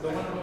Yeah.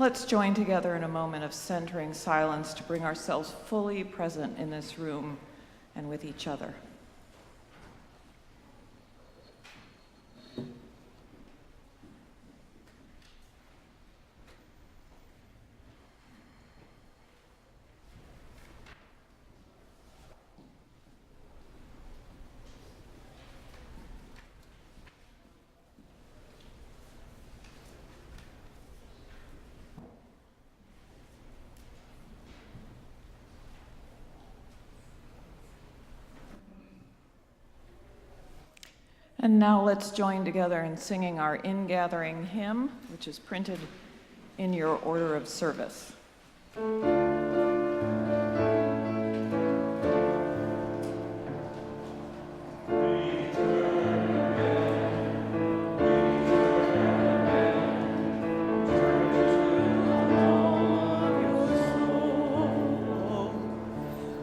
Let's join together in a moment of centering silence to bring ourselves fully present in this room and with each other. And now let's join together in singing our in-gathering hymn, which is printed in your order of service.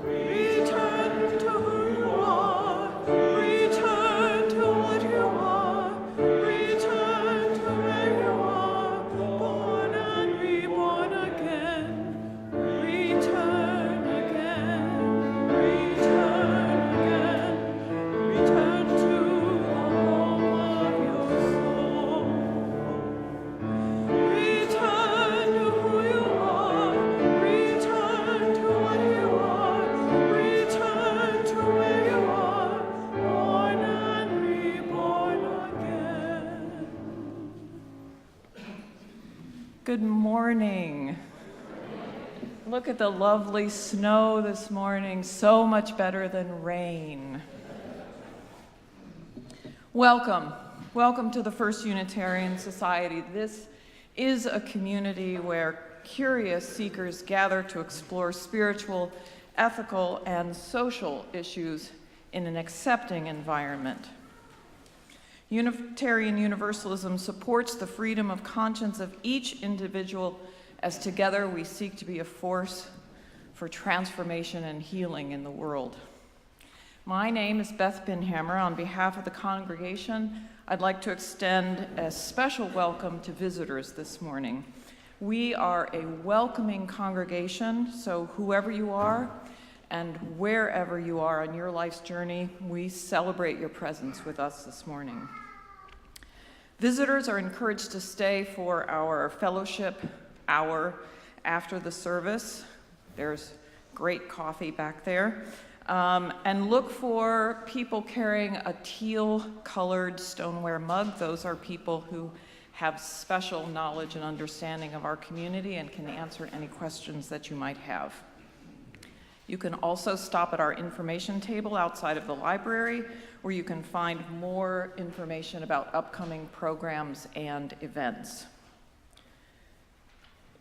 Return to where you are, reborn again. morning. Look at the lovely snow this morning, so much better than rain. Welcome. Welcome to the First Unitarian Society. This is a community where curious seekers gather to explore spiritual, ethical, and social issues in an accepting environment. Unitarian Universalism supports the freedom of conscience of each individual as together we seek to be a force for transformation and healing in the world. My name is Beth Binhammer. On behalf of the congregation, I'd like to extend a special welcome to visitors this morning. We are a welcoming congregation, so whoever you are and wherever you are on your life's journey, we celebrate your presence with us this morning. Visitors are encouraged to stay for our fellowship hour after the service. There's great coffee back there. And look for people carrying a teal-colored stoneware mug. Those are people who have special knowledge and understanding of our community and can answer any questions that you might have. You can also stop at our information table outside of the library, where you can find more information about upcoming programs and events.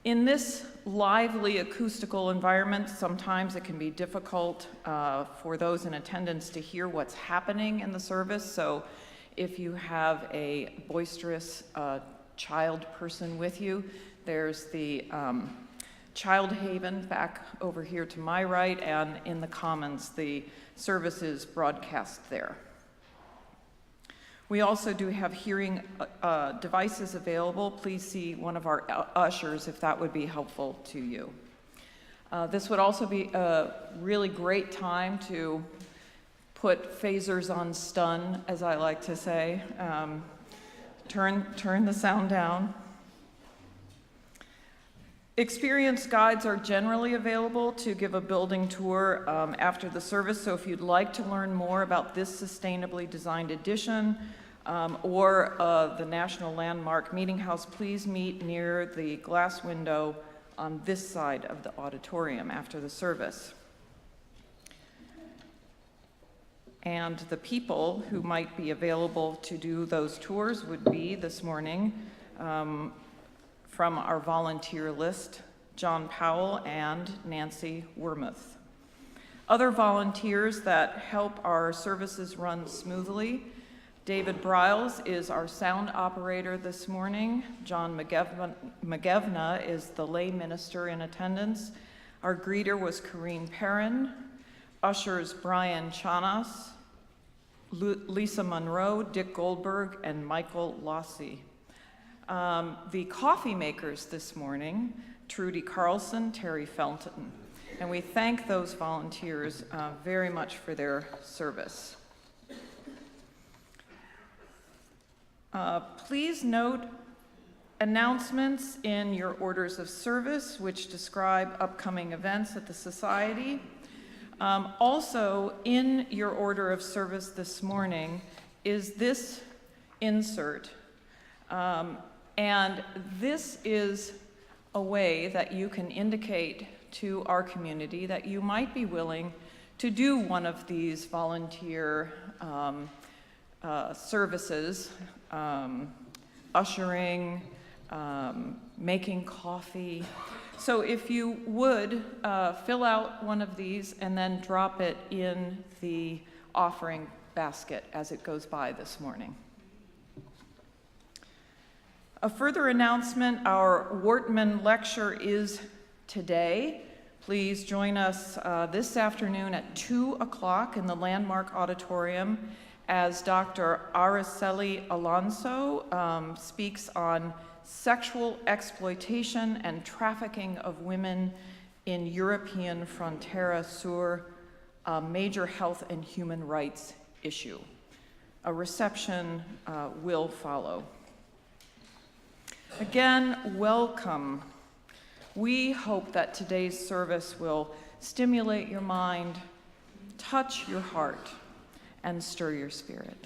In this lively acoustical environment, sometimes it can be difficult for those in attendance to hear what's happening in the service. So if you have a boisterous child person with you, there's the Child Haven back over here to my right, and in the Commons, the service is broadcast there. We also do have hearing devices available. Please see one of our ushers if that would be helpful to you. This would also be a really great time to put phasers on stun, as I like to say. Turn the sound down. Experienced guides are generally available to give a building tour after the service, so if you'd like to learn more about this sustainably designed edition or the National Landmark Meeting House, please meet near the glass window on this side of the auditorium after the service. And the people who might be available to do those tours would be this morning from our volunteer list, John Powell and Nancy Wormuth. Other volunteers that help our services run smoothly: David Briles is our sound operator this morning. John McGevna is the lay minister in attendance. Our greeter was Corrine Perrin. Ushers Brian Chanas, Lisa Monroe, Dick Goldberg, and Michael Lossie. The coffee makers this morning, Trudy Carlson, Terry Felton. And we thank those volunteers very much for their service. Please note announcements in your orders of service, which describe upcoming events at the Society. Also, in your order of service this morning is this insert. And this is a way that you can indicate to our community that you might be willing to do one of these volunteer services, ushering, making coffee. So if you would fill out one of these and then drop it in the offering basket as it goes by this morning. A further announcement: our Wortman lecture is today. Please join us this afternoon at 2 o'clock in the Landmark Auditorium as Dr. Araceli Alonso speaks on sexual exploitation and trafficking of women in European Frontera Sur, a major health and human rights issue. A reception will follow. Again, welcome. We hope that today's service will stimulate your mind, touch your heart, and stir your spirit.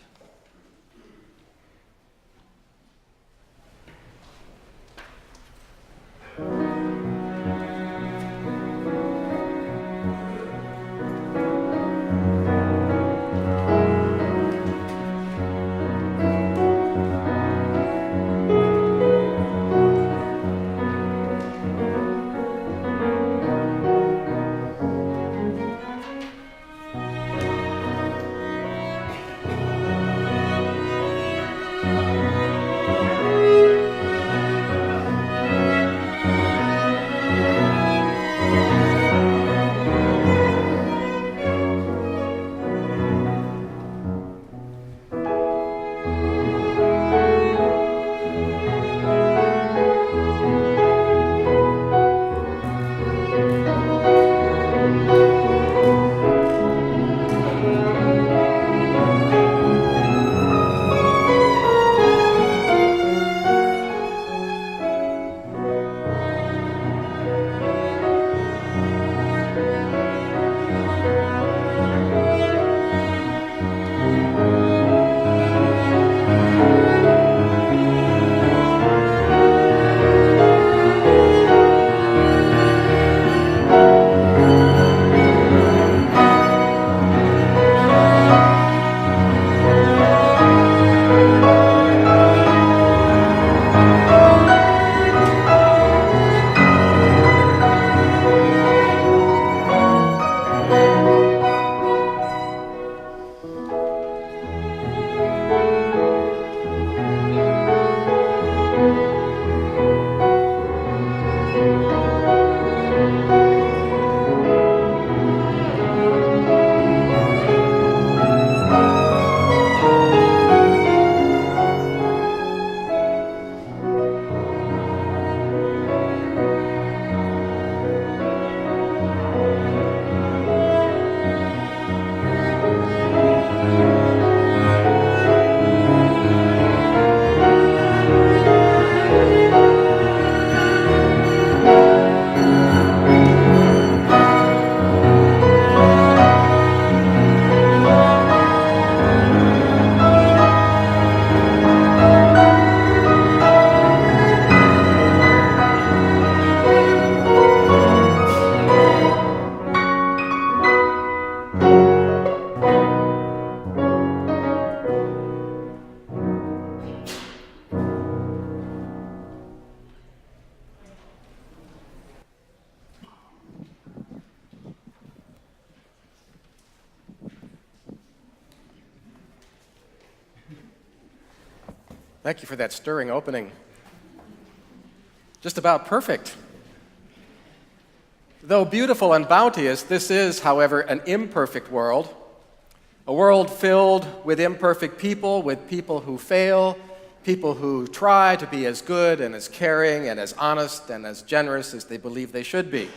Thank you for that stirring opening. Just about perfect. Though beautiful and bounteous, this is, however, an imperfect world. A world filled with imperfect people, with people who fail, people who try to be as good and as caring and as honest and as generous as they believe they should be.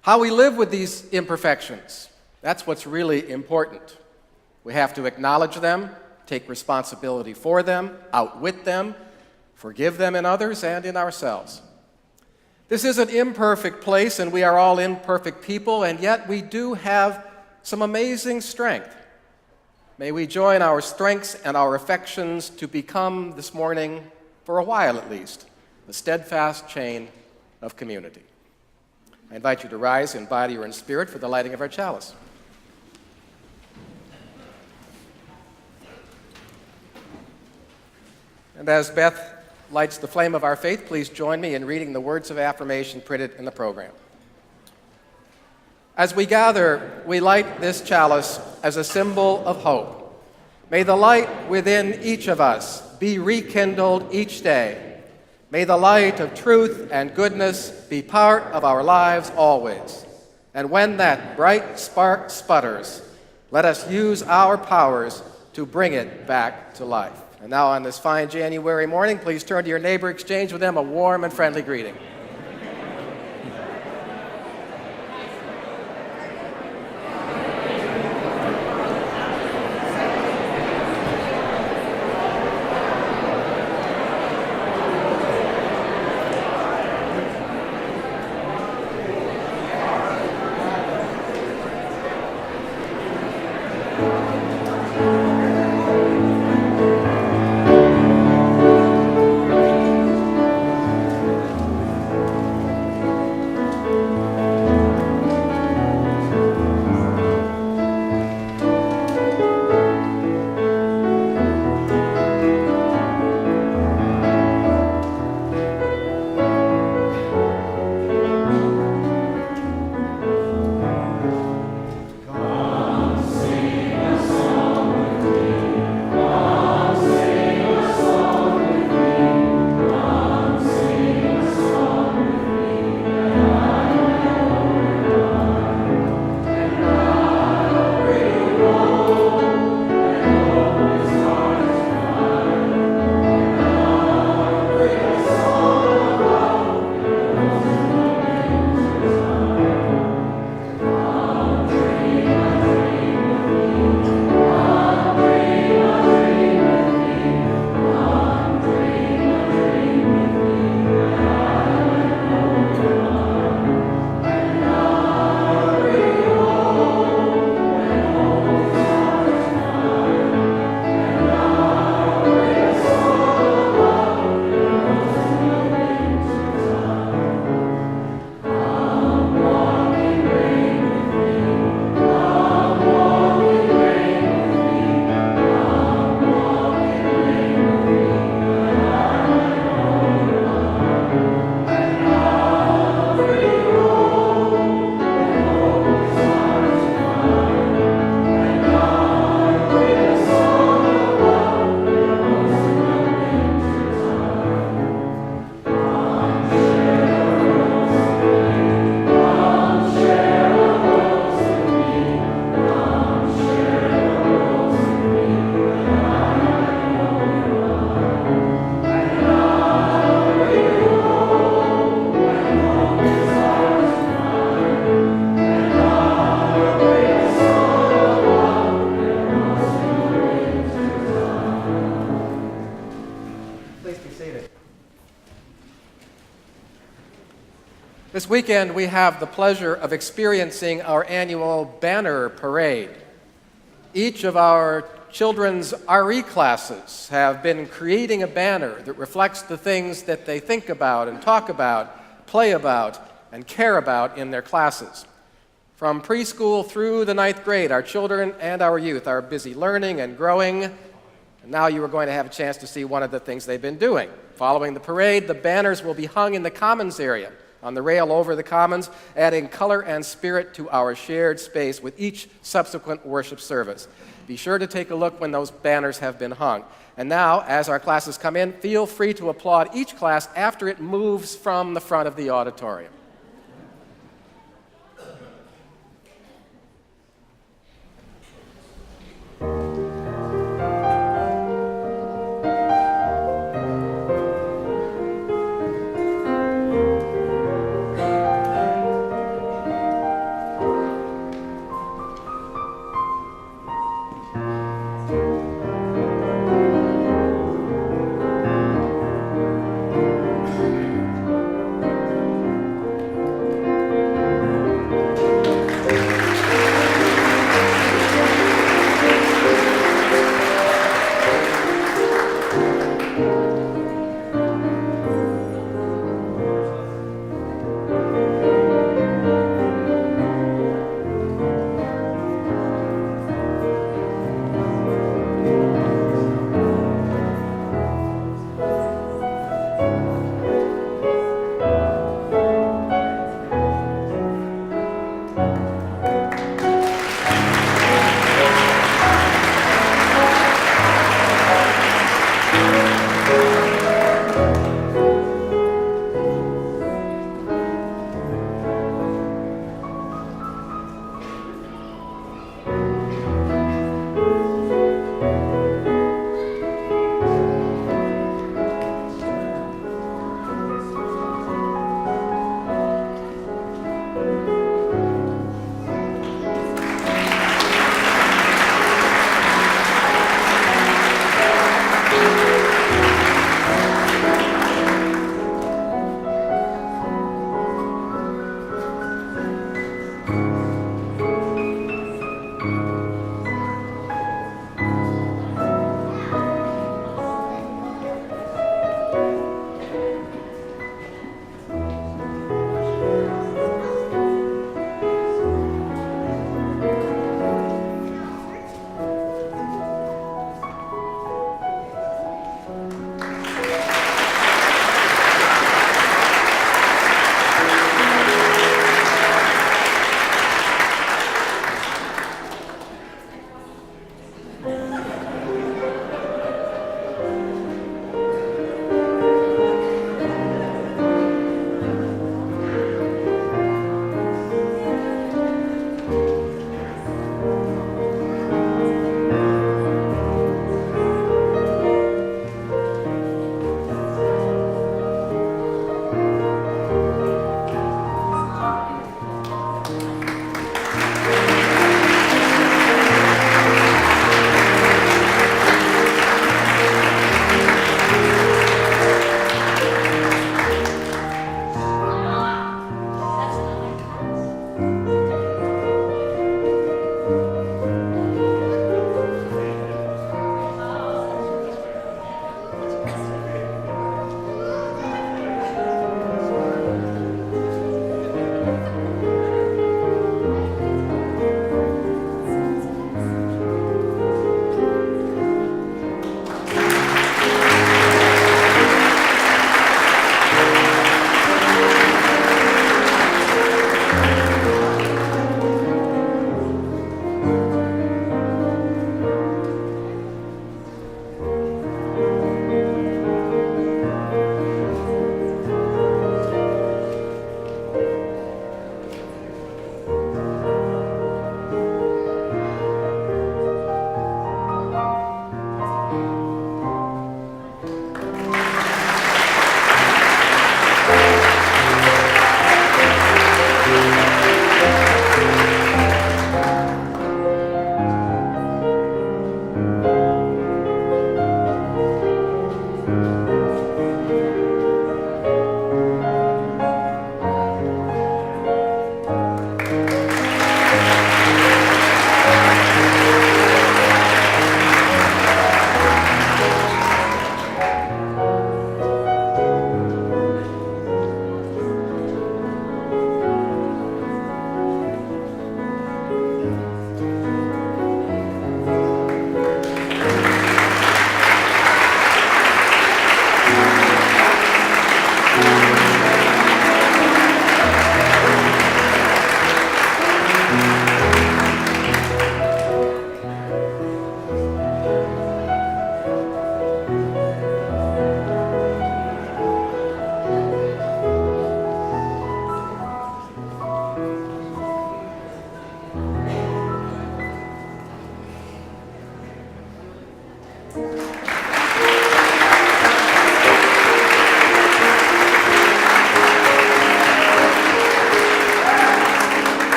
How we live with these imperfections, that's what's really important. We have to acknowledge them, take responsibility for them, outwit them, forgive them in others and in ourselves. This is an imperfect place, and we are all imperfect people, and yet we do have some amazing strength. May we join our strengths and our affections to become this morning, for a while at least, the steadfast chain of community. I invite you to rise in body or in spirit for the lighting of our chalice. And as Beth lights the flame of our faith, please join me in reading the words of affirmation printed in the program. As we gather, we light this chalice as a symbol of hope. May the light within each of us be rekindled each day. May the light of truth and goodness be part of our lives always. And when that bright spark sputters, let us use our powers to bring it back to life. And now on this fine January morning, please turn to your neighbor, exchange with them a warm and friendly greeting. This weekend, we have the pleasure of experiencing our annual banner parade. Each of our children's RE classes have been creating a banner that reflects the things that they think about and talk about, play about, and care about in their classes. From preschool through the 9th grade, our children and our youth are busy learning and growing. And now you are going to have a chance to see one of the things they've been doing. Following the parade, the banners will be hung in the Commons area, on the rail over the Commons, adding color and spirit to our shared space with each subsequent worship service. Be sure to take a look when those banners have been hung. And now, as our classes come in, feel free to applaud each class after it moves from the front of the auditorium.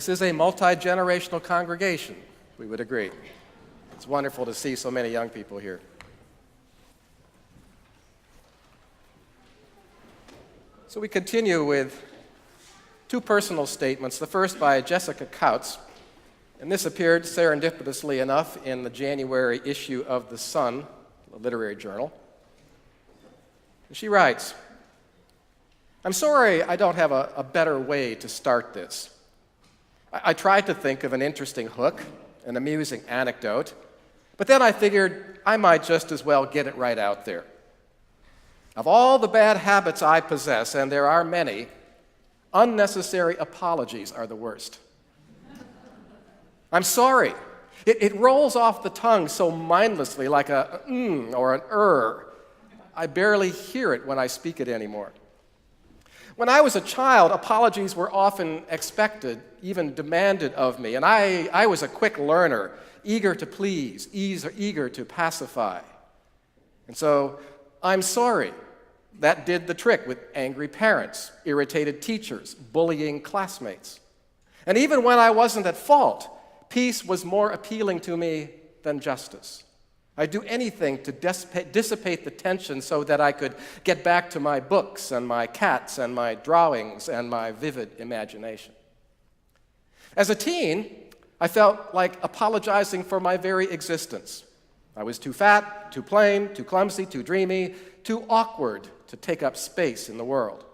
This is a multi-generational congregation, we would agree. It's wonderful to see so many young people here. So we continue with two personal statements, the first by Jessica Couts, and this appeared serendipitously enough in the January issue of The Sun, a literary journal. She writes, "I'm sorry I don't have a better way to start this. I tried to think of an interesting hook, an amusing anecdote, but then I figured I might just as well get it right out there. Of all the bad habits I possess, and there are many, unnecessary apologies are the worst. I'm sorry. It rolls off the tongue so mindlessly like a or an I barely hear it when I speak it anymore. When I was a child, apologies were often expected, even demanded of me, and I was a quick learner, eager to please, eager to pacify. And so, I'm sorry. That did the trick with angry parents, irritated teachers, bullying classmates. And even when I wasn't at fault, peace was more appealing to me than justice. I'd do anything to dissipate the tension so that I could get back to my books and my cats and my drawings and my vivid imagination. As a teen, I felt like apologizing for my very existence. I was too fat, too plain, too clumsy, too dreamy, too awkward to take up space in the world.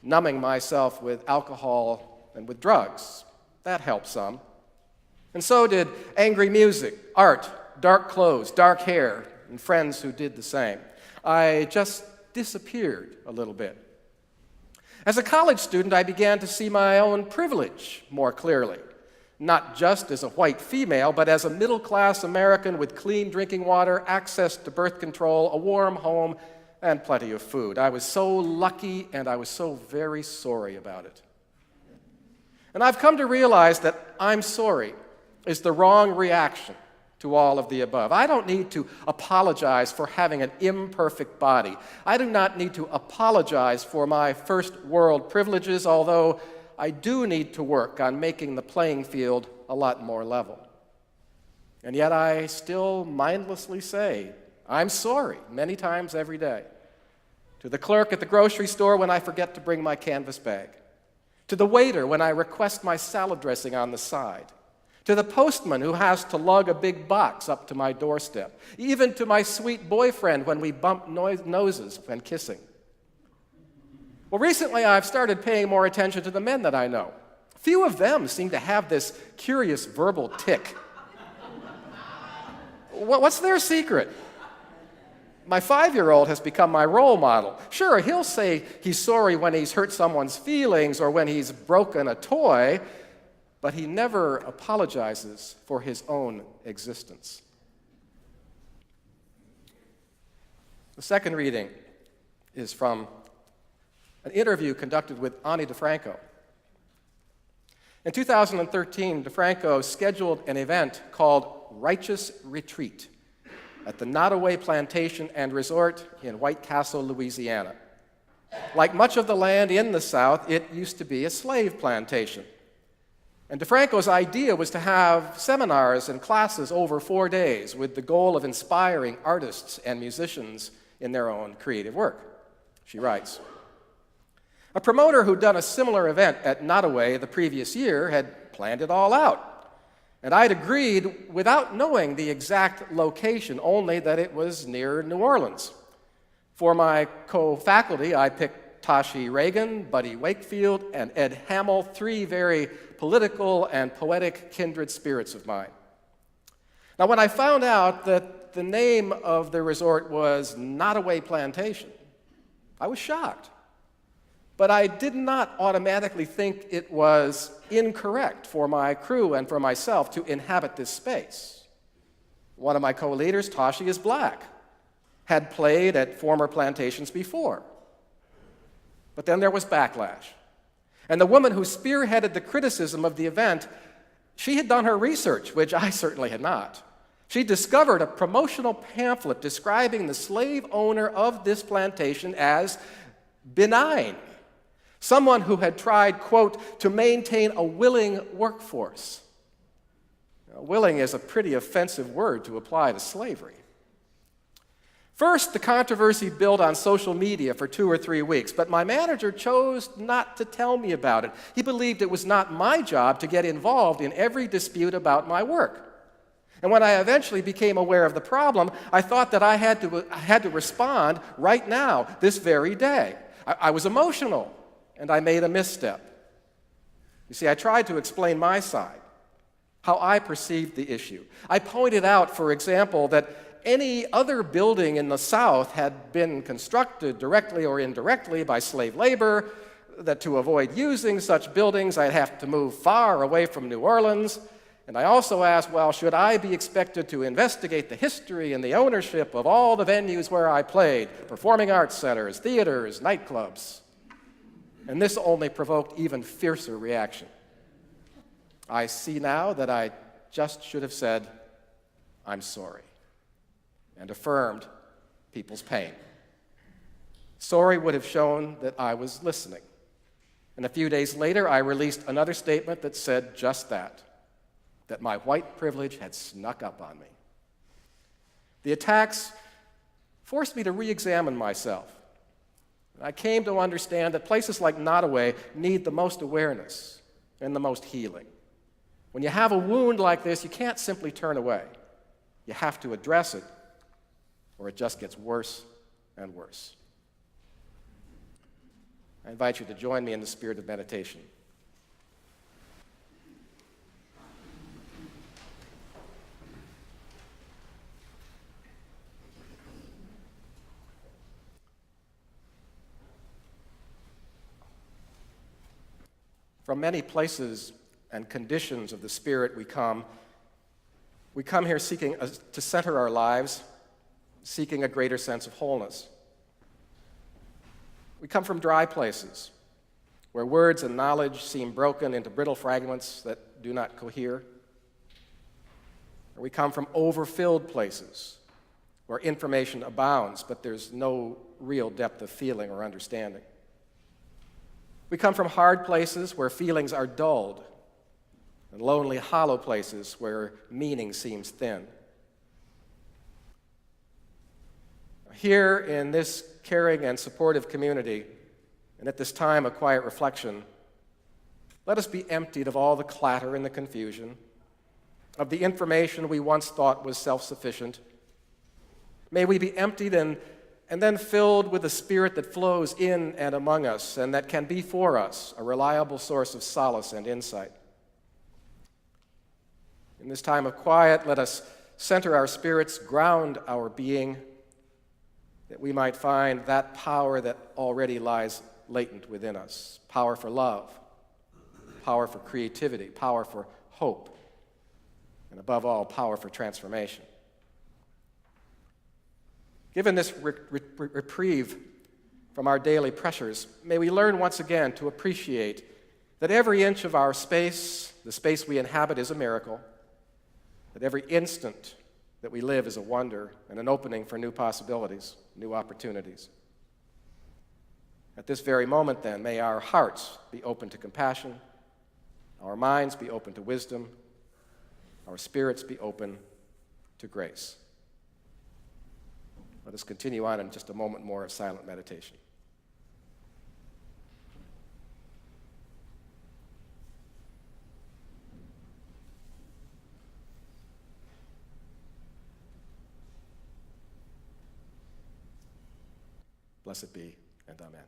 Numbing myself with alcohol and with drugs, that helped some. And so did angry music, art, dark clothes, dark hair, and friends who did the same. I just disappeared a little bit. As a college student, I began to see my own privilege more clearly, not just as a white female, but as a middle-class American with clean drinking water, access to birth control, a warm home, and plenty of food. I was so lucky, and I was so very sorry about it. And I've come to realize that I'm sorry is the wrong reaction to all of the above. I don't need to apologize for having an imperfect body. I do not need to apologize for my first world privileges, although I do need to work on making the playing field a lot more level. And yet I still mindlessly say, I'm sorry, many times every day. To the clerk at the grocery store when I forget to bring my canvas bag. To the waiter when I request my salad dressing on the side. To the postman who has to lug a big box up to my doorstep. Even to my sweet boyfriend when we bump noses when kissing. Well, recently I've started paying more attention to the men that I know. Few of them seem to have this curious verbal tick. What's their secret? My 5-year-old has become my role model. Sure, he'll say he's sorry when he's hurt someone's feelings or when he's broken a toy, but he never apologizes for his own existence. The second reading is from an interview conducted with Ani DeFranco. In 2013, DeFranco scheduled an event called Righteous Retreat at the Nottoway Plantation and Resort in White Castle, Louisiana. Like much of the land in the South, it used to be a slave plantation. And DeFranco's idea was to have seminars and classes over 4 days with the goal of inspiring artists and musicians in their own creative work. She writes, a promoter who'd done a similar event at Nottoway the previous year had planned it all out. And I'd agreed without knowing the exact location, only that it was near New Orleans. For my co-faculty, I picked Tashi Reagan, Buddy Wakefield, and Ed Hamill, 3 very political and poetic kindred spirits of mine. Now, when I found out that the name of the resort was Nottoway Plantation, I was shocked. But I did not automatically think it was incorrect for my crew and for myself to inhabit this space. One of my co-leaders, Tashi, is black, had played at former plantations before. But then there was backlash. And the woman who spearheaded the criticism of the event, she had done her research, which I certainly had not. She discovered a promotional pamphlet describing the slave owner of this plantation as benign. Someone who had tried, quote, to maintain a willing workforce. Now, willing is a pretty offensive word to apply to slavery. First, the controversy built on social media for 2 or 3 weeks, but my manager chose not to tell me about it. He believed it was not my job to get involved in every dispute about my work. And when I eventually became aware of the problem, I thought that I had to respond right now, this very day. I was emotional, and I made a misstep. You see, I tried to explain my side, how I perceived the issue. I pointed out, for example, that any other building in the South had been constructed directly or indirectly by slave labor, that to avoid using such buildings, I'd have to move far away from New Orleans. And I also asked, well, should I be expected to investigate the history and the ownership of all the venues where I played, performing arts centers, theaters, nightclubs? And this only provoked even fiercer reaction. I see now that I just should have said, I'm sorry, and affirmed people's pain. Sorry would have shown that I was listening. And a few days later, I released another statement that said just that my white privilege had snuck up on me. The attacks forced me to re-examine myself. I came to understand that places like Nottoway need the most awareness and the most healing. When you have a wound like this, you can't simply turn away. You have to address it, or it just gets worse and worse. I invite you to join me in the spirit of meditation. From many places and conditions of the Spirit we come here seeking to center our lives, seeking a greater sense of wholeness. We come from dry places, where words and knowledge seem broken into brittle fragments that do not cohere. Or we come from overfilled places, where information abounds, but there's no real depth of feeling or understanding. We come from hard places where feelings are dulled, and lonely, hollow places where meaning seems thin. Here in this caring and supportive community, and at this time of quiet reflection, let us be emptied of all the clatter and the confusion, of the information we once thought was self-sufficient. May we be emptied and then filled with the Spirit that flows in and among us and that can be for us a reliable source of solace and insight. In this time of quiet, let us center our spirits, ground our being, that we might find that power that already lies latent within us. Power for love, power for creativity, power for hope, and above all, power for transformation. Given this reprieve from our daily pressures, may we learn once again to appreciate that every inch of our space, the space we inhabit, is a miracle, that every instant that we live is a wonder and an opening for new possibilities, new opportunities. At this very moment, then, may our hearts be open to compassion, our minds be open to wisdom, our spirits be open to grace. Let us continue on in just a moment more of silent meditation. Blessed be, and amen.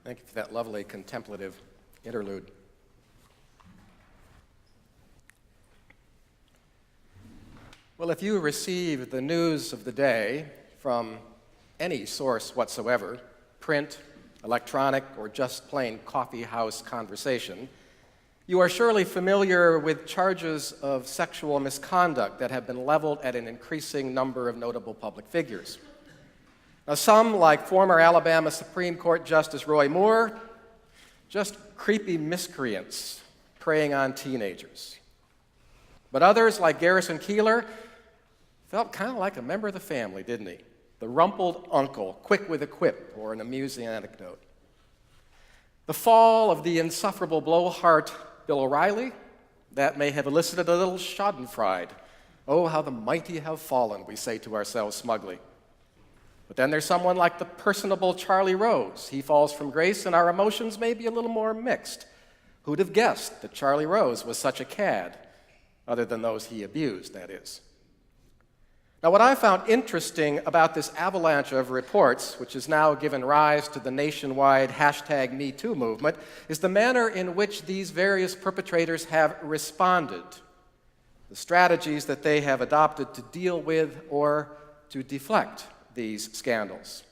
Thank you for that lovely contemplative interlude. Well, if you receive the news of the day from any source whatsoever, print, electronic, or just plain coffee house conversation, you are surely familiar with charges of sexual misconduct that have been leveled at an increasing number of notable public figures. Now, some, like former Alabama Supreme Court Justice Roy Moore, just creepy miscreants preying on teenagers. But others, like Garrison Keillor, felt kind of like a member of the family, didn't he? The rumpled uncle, quick with a quip or an amusing anecdote. The fall of the insufferable blowhard Bill O'Reilly, that may have elicited a little schadenfreude. Oh, how the mighty have fallen, we say to ourselves smugly. But then there's someone like the personable Charlie Rose. He falls from grace, and our emotions may be a little more mixed. Who'd have guessed that Charlie Rose was such a cad, other than those he abused, that is. Now, what I found interesting about this avalanche of reports, which has now given rise to the nationwide #MeToo movement, is the manner in which these various perpetrators have responded, the strategies that they have adopted to deal with or to deflect these scandals.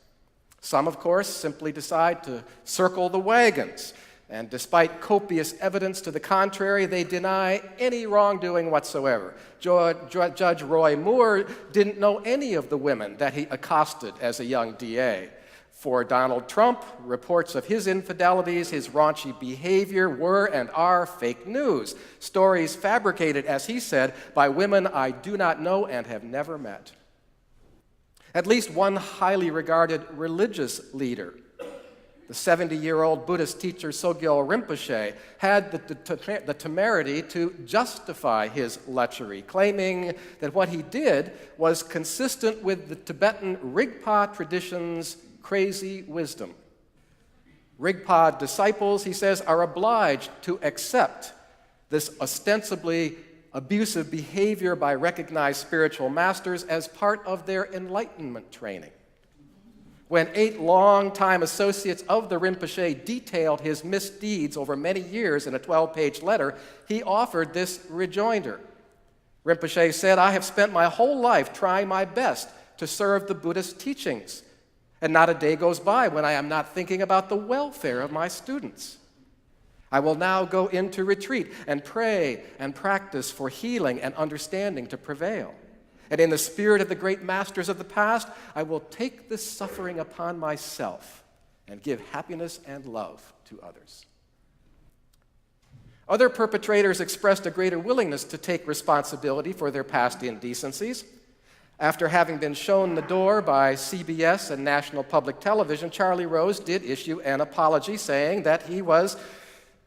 Some, of course, simply decide to circle the wagons, and despite copious evidence to the contrary, they deny any wrongdoing whatsoever. Judge Roy Moore didn't know any of the women that he accosted as a young DA. For Donald Trump, reports of his infidelities, his raunchy behavior were and are fake news, stories fabricated, as he said, by women I do not know and have never met. At least one highly regarded religious leader, the 70-year-old Buddhist teacher Sogyal Rinpoche, had the temerity to justify his lechery, claiming that what he did was consistent with the Tibetan Rigpa tradition's crazy wisdom. Rigpa disciples, he says, are obliged to accept this ostensibly abusive behavior by recognized spiritual masters as part of their enlightenment training. When 8 longtime associates of the Rinpoche detailed his misdeeds over many years in a 12-page letter, he offered this rejoinder. Rinpoche said, I have spent my whole life trying my best to serve the Buddhist teachings, and not a day goes by when I am not thinking about the welfare of my students. I will now go into retreat and pray and practice for healing and understanding to prevail. And in the spirit of the great masters of the past, I will take this suffering upon myself and give happiness and love to others. Other perpetrators expressed a greater willingness to take responsibility for their past indecencies. After having been shown the door by CBS and National Public Television, Charlie Rose did issue an apology saying that he was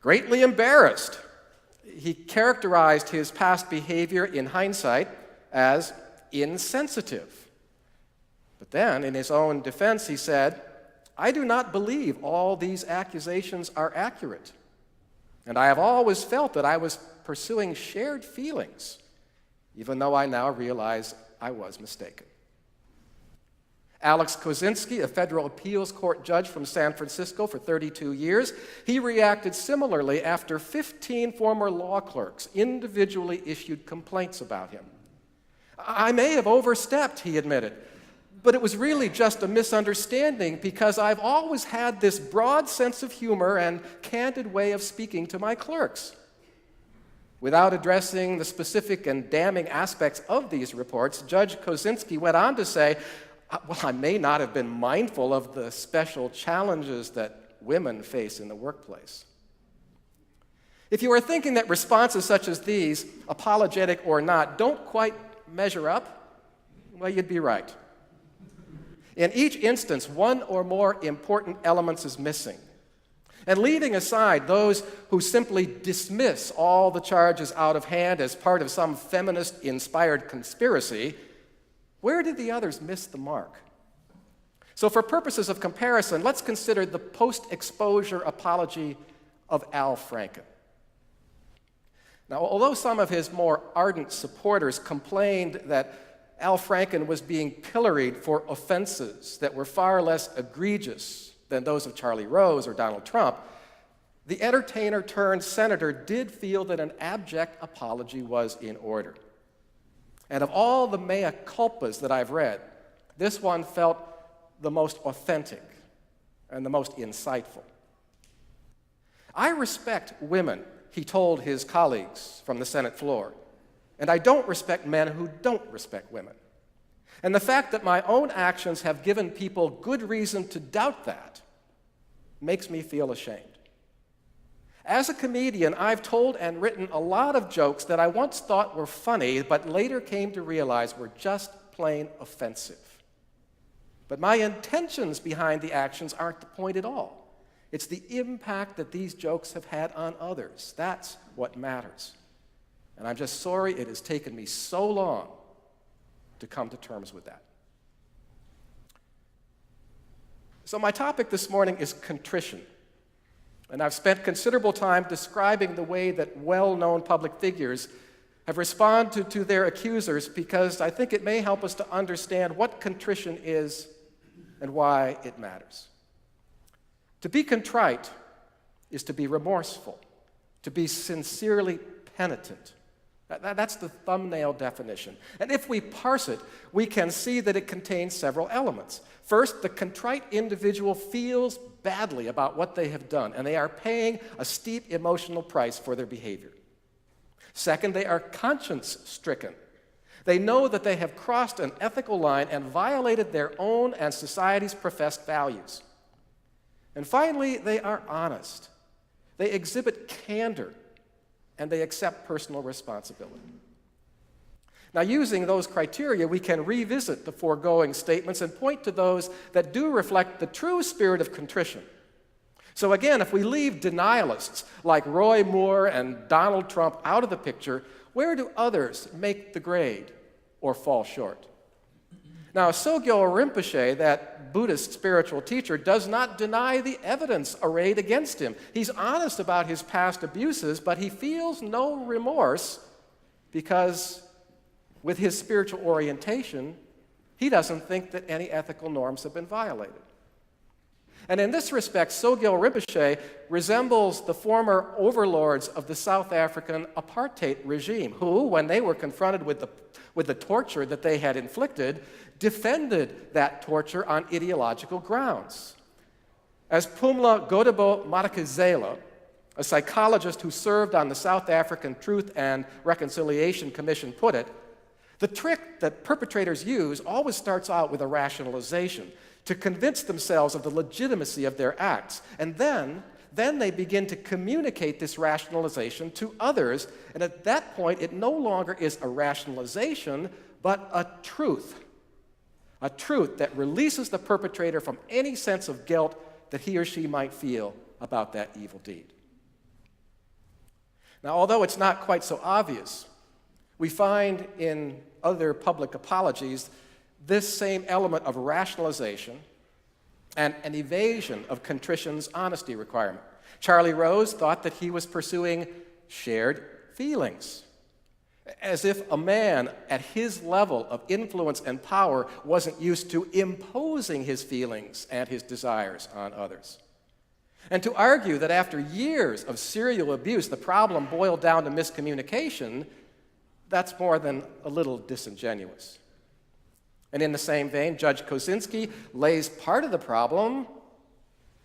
greatly embarrassed. He characterized his past behavior in hindsight as insensitive. But then, in his own defense, he said, I do not believe all these accusations are accurate. And I have always felt that I was pursuing shared feelings, even though I now realize I was mistaken. Alex Kozinski, a federal appeals court judge from San Francisco for 32 years, he reacted similarly after 15 former law clerks individually issued complaints about him. I may have overstepped, he admitted, but it was really just a misunderstanding because I've always had this broad sense of humor and candid way of speaking to my clerks. Without addressing the specific and damning aspects of these reports, Judge Kozinski went on to say, well, I may not have been mindful of the special challenges that women face in the workplace. If you are thinking that responses such as these, apologetic or not, don't quite measure up, well, you'd be right. In each instance, one or more important elements is missing. And leaving aside those who simply dismiss all the charges out of hand as part of some feminist-inspired conspiracy, where did the others miss the mark? So for purposes of comparison, let's consider the post-exposure apology of Al Franken. Now, although some of his more ardent supporters complained that Al Franken was being pilloried for offenses that were far less egregious than those of Charlie Rose or Donald Trump, the entertainer turned senator did feel that an abject apology was in order. And of all the mea culpas that I've read, this one felt the most authentic and the most insightful. I respect women, he told his colleagues from the Senate floor, and I don't respect men who don't respect women. And the fact that my own actions have given people good reason to doubt that makes me feel ashamed. As a comedian, I've told and written a lot of jokes that I once thought were funny, but later came to realize were just plain offensive. But my intentions behind the actions aren't the point at all. It's the impact that these jokes have had on others. That's what matters. And I'm just sorry it has taken me so long to come to terms with that. So my topic this morning is contrition. And I've spent considerable time describing the way that well-known public figures have responded to their accusers because I think it may help us to understand what contrition is and why it matters. To be contrite is to be remorseful, to be sincerely penitent. That's the thumbnail definition. And if we parse it, we can see that it contains several elements. First, the contrite individual feels badly about what they have done, and they are paying a steep emotional price for their behavior. Second, they are conscience-stricken. They know that they have crossed an ethical line and violated their own and society's professed values. And finally, they are honest. They exhibit candor, and they accept personal responsibility. Now, using those criteria, we can revisit the foregoing statements and point to those that do reflect the true spirit of contrition. So again, if we leave denialists like Roy Moore and Donald Trump out of the picture, where do others make the grade or fall short? Now, Sogyal Rinpoche, that Buddhist spiritual teacher, does not deny the evidence arrayed against him. He's honest about his past abuses, but he feels no remorse because with his spiritual orientation, he doesn't think that any ethical norms have been violated. And in this respect, Sogyal Rinpoche resembles the former overlords of the South African apartheid regime, who, when they were confronted with the torture that they had inflicted, defended that torture on ideological grounds. As Pumla Godebo Madikizela, a psychologist who served on the South African Truth and Reconciliation Commission, put it, the trick that perpetrators use always starts out with a rationalization to convince themselves of the legitimacy of their acts. And then they begin to communicate this rationalization to others. And at that point, it no longer is a rationalization, but a truth. A truth that releases the perpetrator from any sense of guilt that he or she might feel about that evil deed. Now, although it's not quite so obvious, we find in other public apologies this same element of rationalization and an evasion of contrition's honesty requirement. Charlie Rose thought that he was pursuing shared feelings, as if a man at his level of influence and power wasn't used to imposing his feelings and his desires on others. And to argue that after years of serial abuse, the problem boiled down to miscommunication, that's more than a little disingenuous. And in the same vein, Judge Kosinski lays part of the problem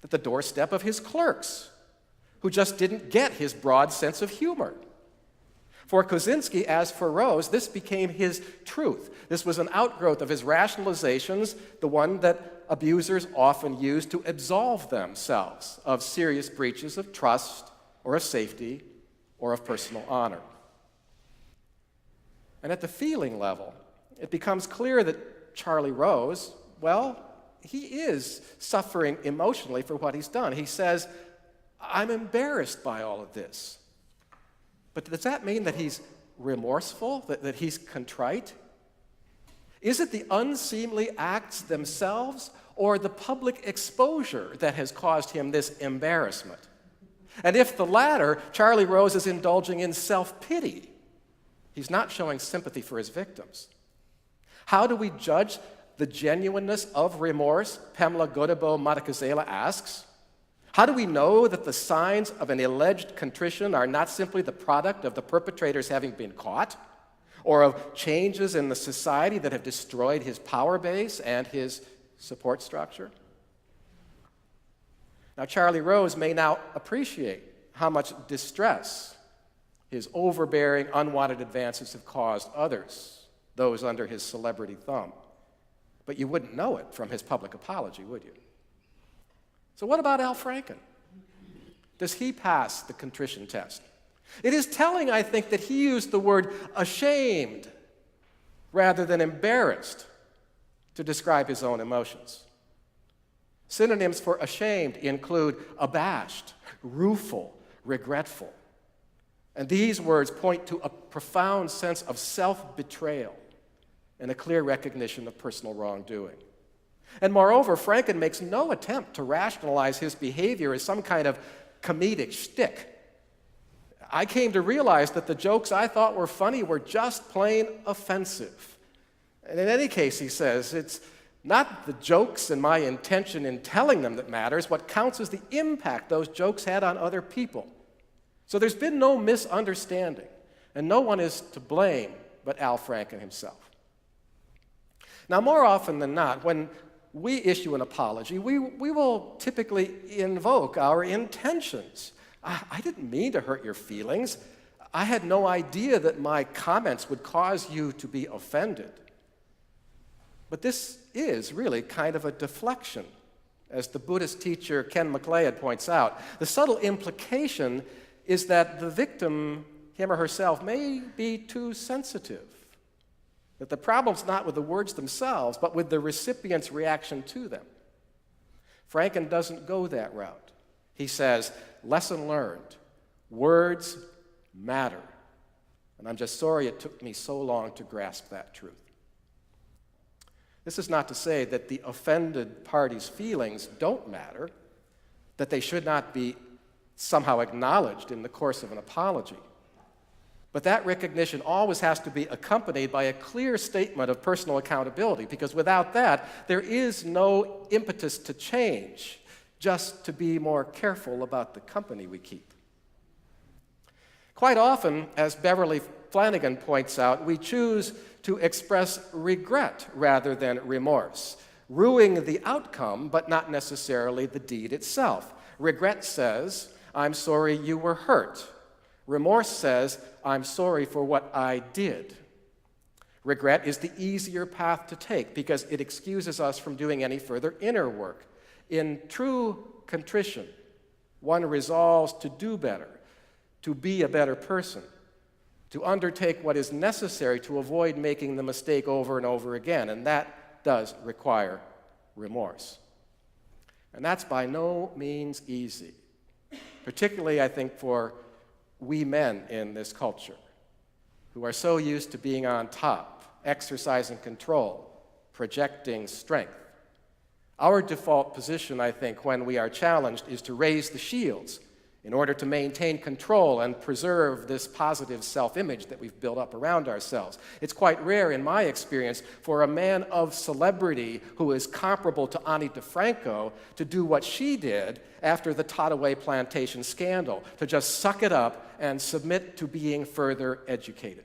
at the doorstep of his clerks, who just didn't get his broad sense of humor. For Kosinski, as for Rose, this became his truth. This was an outgrowth of his rationalizations, the one that abusers often use to absolve themselves of serious breaches of trust or of safety or of personal honor. And at the feeling level, it becomes clear that Charlie Rose, well, he is suffering emotionally for what he's done. He says, I'm embarrassed by all of this. But does that mean that he's remorseful, that he's contrite? Is it the unseemly acts themselves or the public exposure that has caused him this embarrassment? And if the latter, Charlie Rose is indulging in self-pity. He's not showing sympathy for his victims. How do we judge the genuineness of remorse? Pamela Godebo Matakazela asks. How do we know that the signs of an alleged contrition are not simply the product of the perpetrators having been caught, or of changes in the society that have destroyed his power base and his support structure? Now, Charlie Rose may now appreciate how much distress his overbearing, unwanted advances have caused others, those under his celebrity thumb. But you wouldn't know it from his public apology, would you? So what about Al Franken? Does he pass the contrition test? It is telling, I think, that he used the word ashamed rather than embarrassed to describe his own emotions. Synonyms for ashamed include abashed, rueful, regretful. And these words point to a profound sense of self-betrayal and a clear recognition of personal wrongdoing. And moreover, Franken makes no attempt to rationalize his behavior as some kind of comedic shtick. I came to realize that the jokes I thought were funny were just plain offensive. And in any case, he says, it's not the jokes and my intention in telling them that matters. What counts is the impact those jokes had on other people. So there's been no misunderstanding, and no one is to blame but Al Franken himself. Now, more often than not, when we issue an apology, we will typically invoke our intentions. I didn't mean to hurt your feelings. I had no idea that my comments would cause you to be offended. But this is really kind of a deflection, as the Buddhist teacher Ken MacLeod points out. The subtle implication is that the victim, him or herself, may be too sensitive. That the problem's not with the words themselves, but with the recipient's reaction to them. Franken doesn't go that route. He says, lesson learned, words matter. And I'm just sorry it took me so long to grasp that truth. This is not to say that the offended party's feelings don't matter, that they should not be somehow acknowledged in the course of an apology. But that recognition always has to be accompanied by a clear statement of personal accountability, because without that, there is no impetus to change, just to be more careful about the company we keep. Quite often, as Beverly Flanagan points out, we choose to express regret rather than remorse, rueing the outcome, but not necessarily the deed itself. Regret says, I'm sorry you were hurt. Remorse says, I'm sorry for what I did. Regret is the easier path to take because it excuses us from doing any further inner work. In true contrition, one resolves to do better, to be a better person, to undertake what is necessary to avoid making the mistake over and over again, and that does require remorse. And that's by no means easy, particularly, I think, for we men in this culture who are so used to being on top, exercising control, projecting strength. Our default position, I think, when we are challenged is to raise the shields in order to maintain control and preserve this positive self-image that we've built up around ourselves. It's quite rare, in my experience, for a man of celebrity who is comparable to Ani DeFranco to do what she did after the Toddaway Plantation scandal, to just suck it up and submit to being further educated.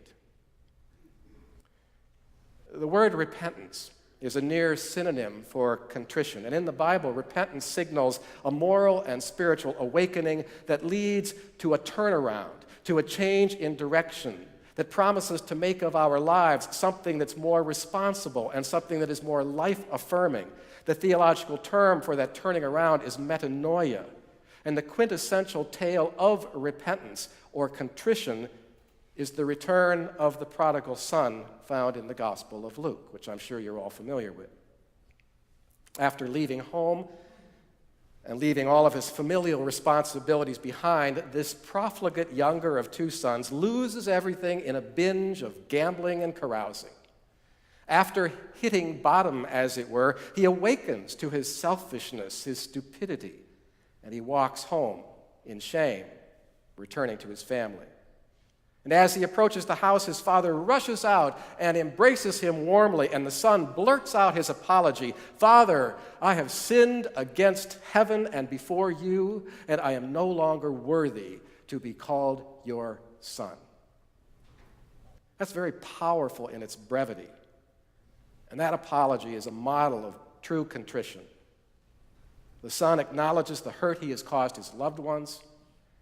The word repentance is a near synonym for contrition. And in the Bible, repentance signals a moral and spiritual awakening that leads to a turnaround, to a change in direction, that promises to make of our lives something that's more responsible and something that is more life-affirming. The theological term for that turning around is metanoia. And the quintessential tale of repentance or contrition is the return of the prodigal son found in the Gospel of Luke, which I'm sure you're all familiar with. After leaving home and leaving all of his familial responsibilities behind, this profligate younger of two sons loses everything in a binge of gambling and carousing. After hitting bottom, as it were, he awakens to his selfishness, his stupidity, and he walks home in shame, returning to his family. And as he approaches the house, his father rushes out and embraces him warmly, and the son blurts out his apology. "Father, I have sinned against heaven and before you, and I am no longer worthy to be called your son." That's very powerful in its brevity. And that apology is a model of true contrition. The son acknowledges the hurt he has caused his loved ones.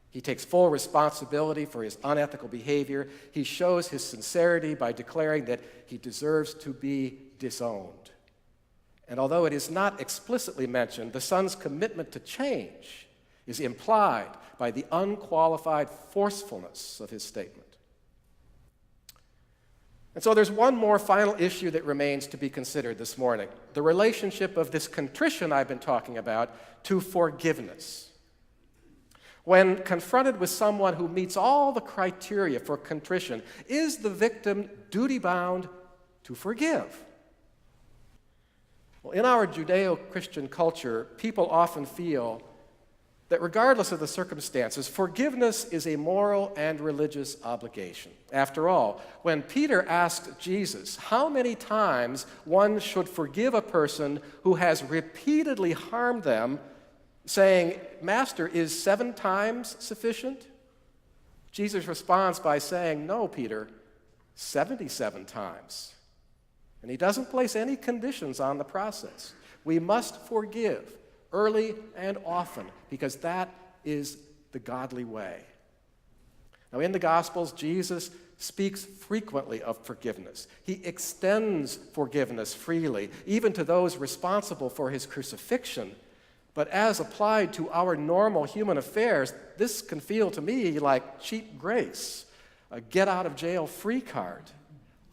He takes full responsibility for his unethical behavior. He shows his sincerity by declaring that he deserves to be disowned. And although it is not explicitly mentioned, the son's commitment to change is implied by the unqualified forcefulness of his statement. And so there's one more final issue that remains to be considered this morning: the relationship of this contrition I've been talking about to forgiveness. When confronted with someone who meets all the criteria for contrition, is the victim duty-bound to forgive? Well, in our Judeo-Christian culture, people often feel that regardless of the circumstances, forgiveness is a moral and religious obligation. After all, when Peter asked Jesus how many times one should forgive a person who has repeatedly harmed them, saying, "Master, is 7 times sufficient?" Jesus responds by saying, "No, Peter, 77 times. And he doesn't place any conditions on the process. We must forgive early and often, because that is the godly way. Now, in the Gospels, Jesus speaks frequently of forgiveness. He extends forgiveness freely, even to those responsible for his crucifixion. But as applied to our normal human affairs, this can feel to me like cheap grace, a get-out-of-jail-free card.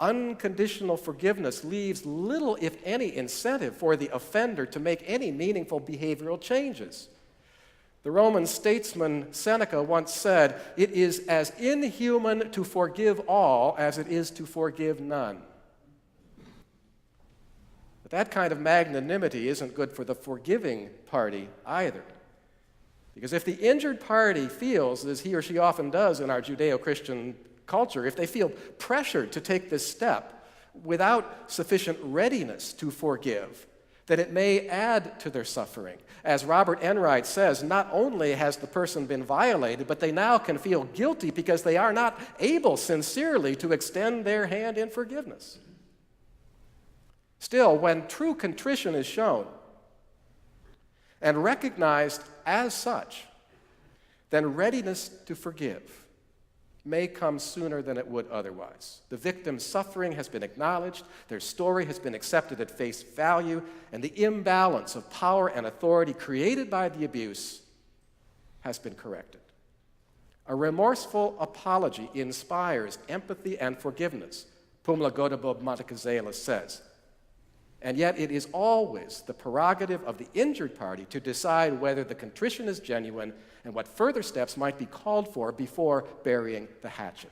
Unconditional forgiveness leaves little, if any, incentive for the offender to make any meaningful behavioral changes. The Roman statesman Seneca once said, "It is as inhuman to forgive all as it is to forgive none." But that kind of magnanimity isn't good for the forgiving party either. Because if the injured party feels, as he or she often does in our Judeo-Christian culture, if they feel pressured to take this step without sufficient readiness to forgive, then it may add to their suffering. As Robert Enright says, not only has the person been violated, but they now can feel guilty because they are not able sincerely to extend their hand in forgiveness. Still, when true contrition is shown and recognized as such, then readiness to forgive may come sooner than it would otherwise. The victim's suffering has been acknowledged, their story has been accepted at face value, and the imbalance of power and authority created by the abuse has been corrected. A remorseful apology inspires empathy and forgiveness, Pumla Godebob Matakazelis says. And yet it is always the prerogative of the injured party to decide whether the contrition is genuine and what further steps might be called for before burying the hatchet.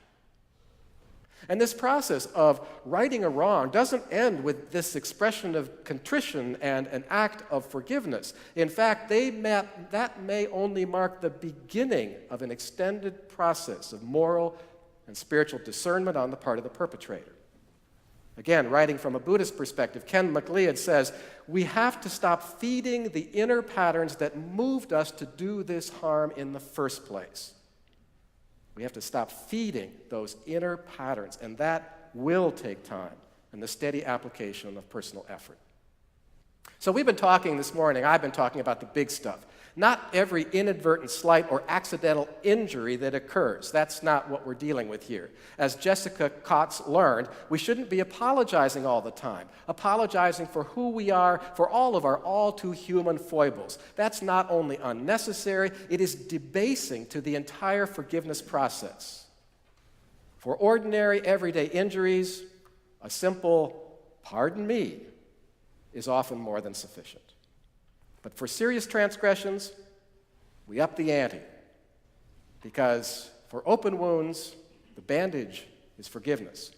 And this process of righting a wrong doesn't end with this expression of contrition and an act of forgiveness. In fact, that may only mark the beginning of an extended process of moral and spiritual discernment on the part of the perpetrator. Again, writing from a Buddhist perspective, Ken MacLeod says, "We have to stop feeding the inner patterns that moved us to do this harm in the first place." We have to stop feeding those inner patterns, and that will take time and the steady application of personal effort. So we've been talking this morning, I've been talking about the big stuff. Not every inadvertent slight or accidental injury that occurs. That's not what we're dealing with here. As Jessica Kotz learned, we shouldn't be apologizing all the time, apologizing for who we are, for all of our all-too-human foibles. That's not only unnecessary, it is debasing to the entire forgiveness process. For ordinary, everyday injuries, a simple "pardon me" is often more than sufficient. But for serious transgressions, we up the ante, because for open wounds, the bandage is forgiveness,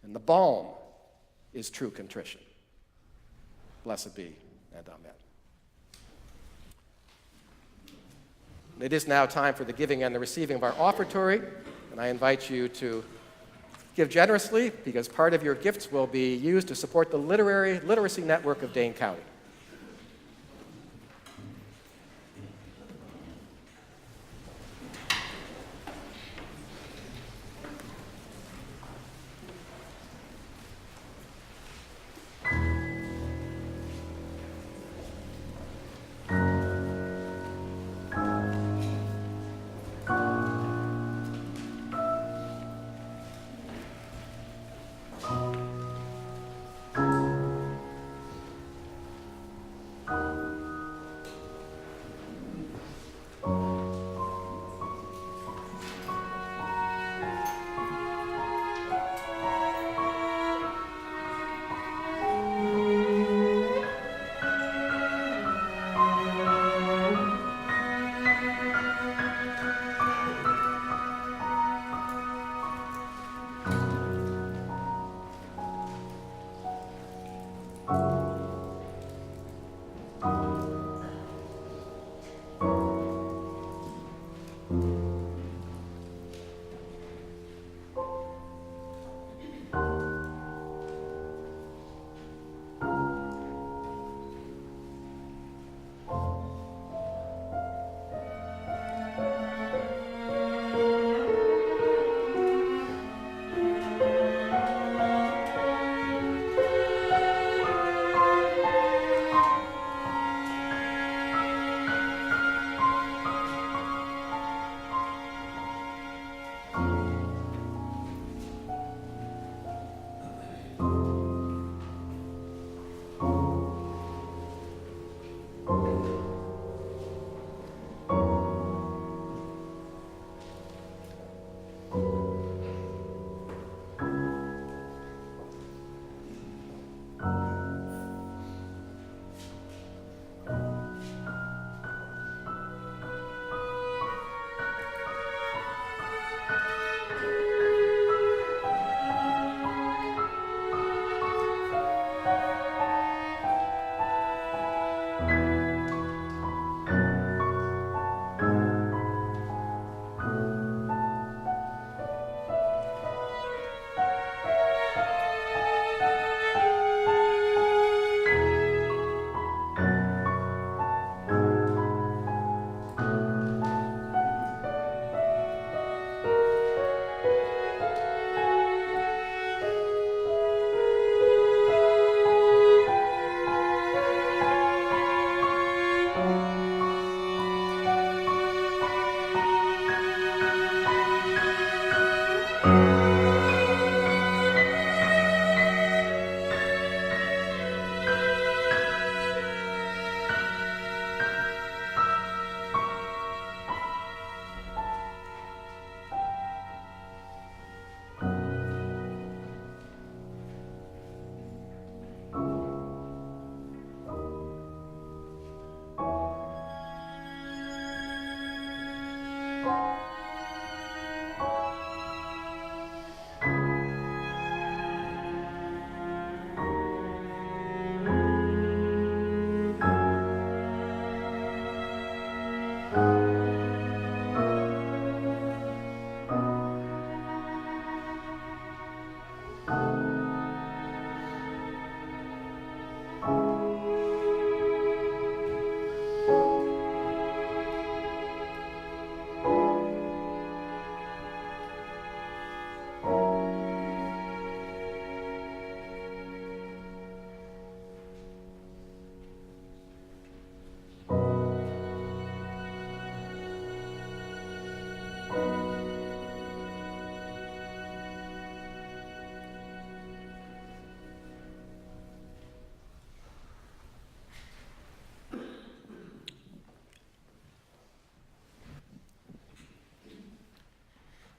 and the balm is true contrition. Blessed be, and amen. It is now time for the giving and the receiving of our offertory. and I invite you to give generously because part of your gifts will be used to support the literacy network of Dane County.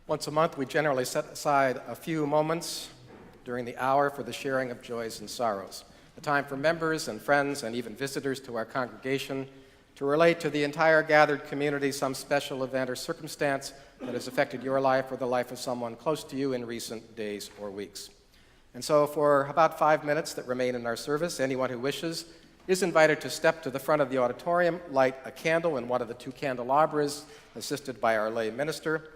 Once a month, we generally set aside a few moments during the hour for the sharing of joys and sorrows, a time for members and friends and even visitors to our congregation to relate to the entire gathered community some special event or circumstance that has affected your life or the life of someone close to you in recent days or weeks. And so for about 5 minutes that remain in our service, anyone who wishes is invited to step to the front of the auditorium, light a candle in one of the 2 candelabras, assisted by our lay minister,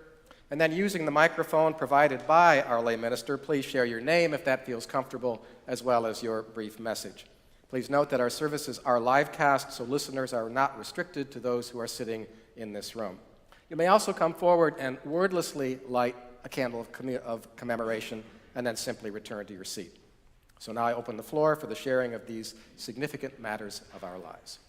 And then using the microphone provided by our lay minister, please share your name if that feels comfortable, as well as your brief message. Please note that our services are live cast, so listeners are not restricted to those who are sitting in this room. You may also come forward and wordlessly light a candle of commemoration and then simply return to your seat. So now I open the floor for the sharing of these significant matters of our lives.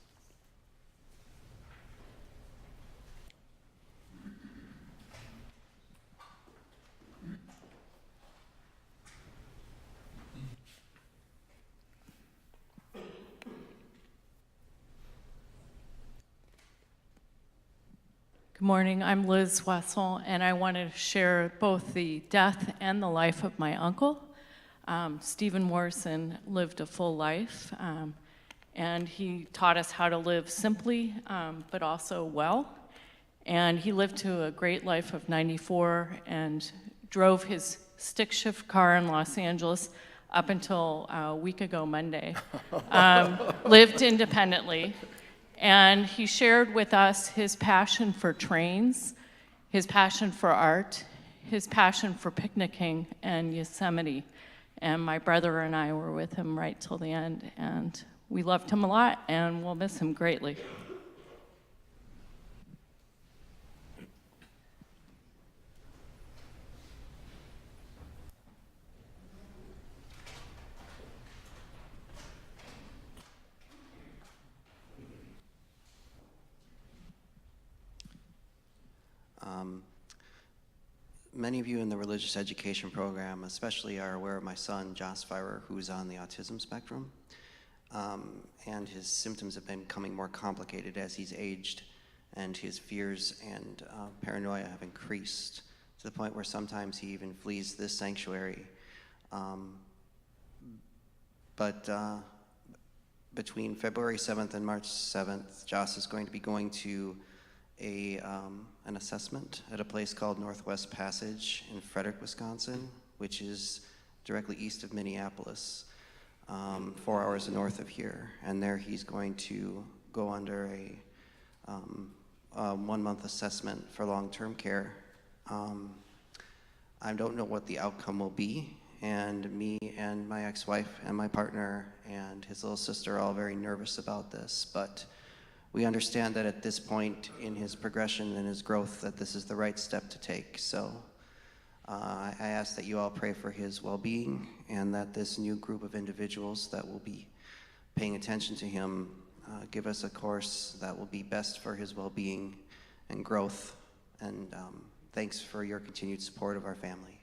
Good morning, I'm Liz Wessel, and I wanted to share both the death and the life of my uncle. Stephen Morrison lived a full life, and he taught us how to live simply, but also well. And he lived to a great life of 94 and drove his stick shift car in Los Angeles up until a week ago Monday. Lived independently. And he shared with us his passion for trains, his passion for art, his passion for picnicking and Yosemite. And my brother and I were with him right till the end, and we loved him a lot, and we'll miss him greatly. Many of you in the religious education program especially are aware of my son, Joss Firer, who's on the autism spectrum. And his symptoms have been becoming more complicated as he's aged, and his fears and paranoia have increased to the point where sometimes he even flees this sanctuary. But between February 7th and March 7th, Joss is going to be going to an assessment at a place called Northwest Passage in Frederick, Wisconsin, which is directly east of Minneapolis, 4 hours north of here. And there he's going to go under a 1-month assessment for long-term care. I don't know what the outcome will be, and me and my ex-wife and my partner and his little sister are all very nervous about this, but we understand that at this point in his progression and his growth that this is the right step to take. So I ask that you all pray for his well-being, and that this new group of individuals that will be paying attention to him give us a course that will be best for his well-being and growth. And thanks for your continued support of our family.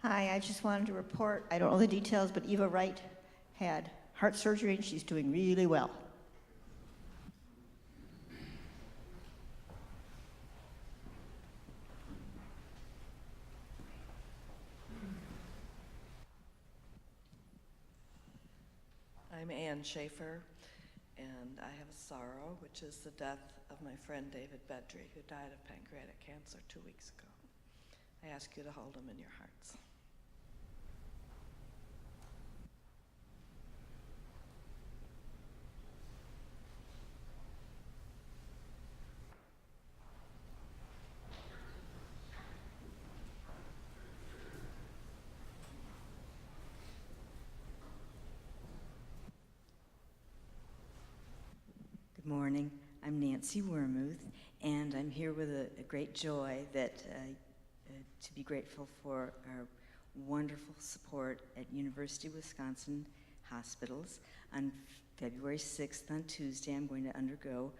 Hi, I just wanted to report, I don't know the details, but Eva Wright had heart surgery and she's doing really well. I'm Ann Schaefer, and I have a sorrow, which is the death of my friend David Bedry, who died of pancreatic cancer 2 weeks ago. I ask you to hold him in your hearts. Good morning. I'm Nancy Wormuth, and I'm here with a great joy that to be grateful for our wonderful support at University of Wisconsin Hospitals. On February 6th, on Tuesday, I'm going to undergo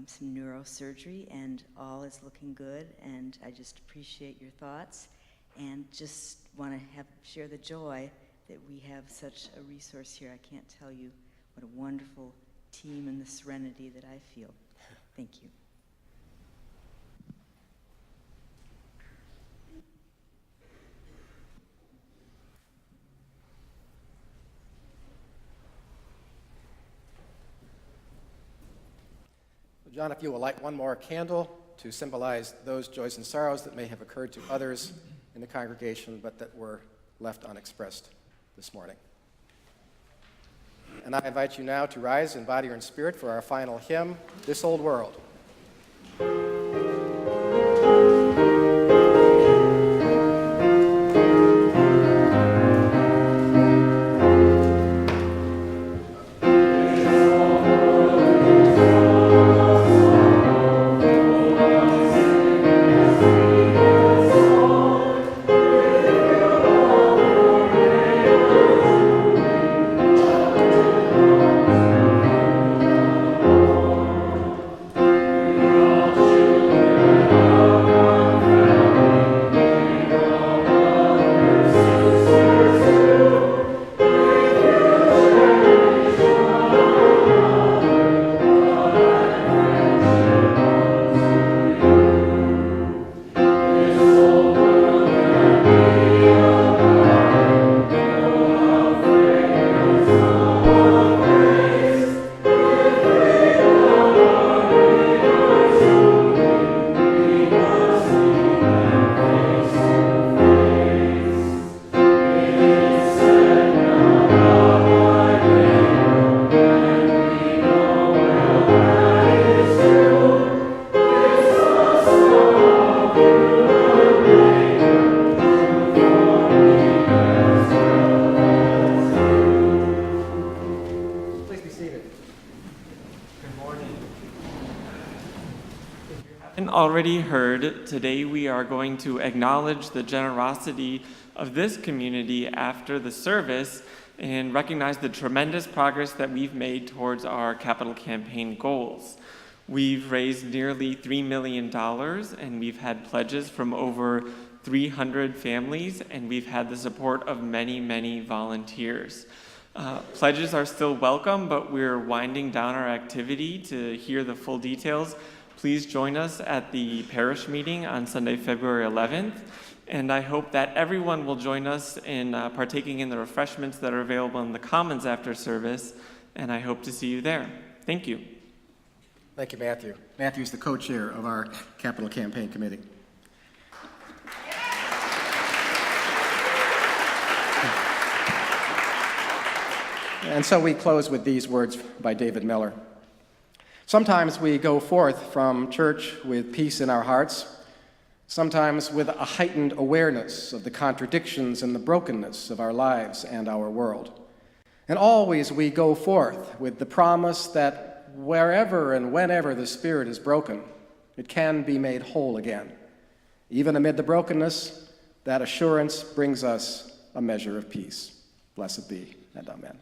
some neurosurgery, and all is looking good, and I just appreciate your thoughts and just want to share the joy that we have such a resource here. I can't tell you what a wonderful team and the serenity that I feel. Thank you. John, if you will light one more candle to symbolize those joys and sorrows that may have occurred to others in the congregation, but that were left unexpressed this morning. And I invite you now to rise in body or in spirit for our final hymn, This Old World. Already heard, today we are going to acknowledge the generosity of this community after the service and recognize the tremendous progress that we've made towards our capital campaign goals. We've raised nearly $3 million, and we've had pledges from over 300 families, and we've had the support of many, many volunteers. Pledges are still welcome, but we're winding down our activity. To hear the full details, please join us at the parish meeting on Sunday, February 11th. And I hope that everyone will join us in partaking in the refreshments that are available in the Commons after service. And I hope to see you there. Thank you. Thank you, Matthew. Matthew's the co-chair of our Capital Campaign Committee. And so we close with these words by David Miller. Sometimes we go forth from church with peace in our hearts, sometimes with a heightened awareness of the contradictions and the brokenness of our lives and our world. And always we go forth with the promise that wherever and whenever the spirit is broken, it can be made whole again. Even amid the brokenness, that assurance brings us a measure of peace. Blessed be, and amen.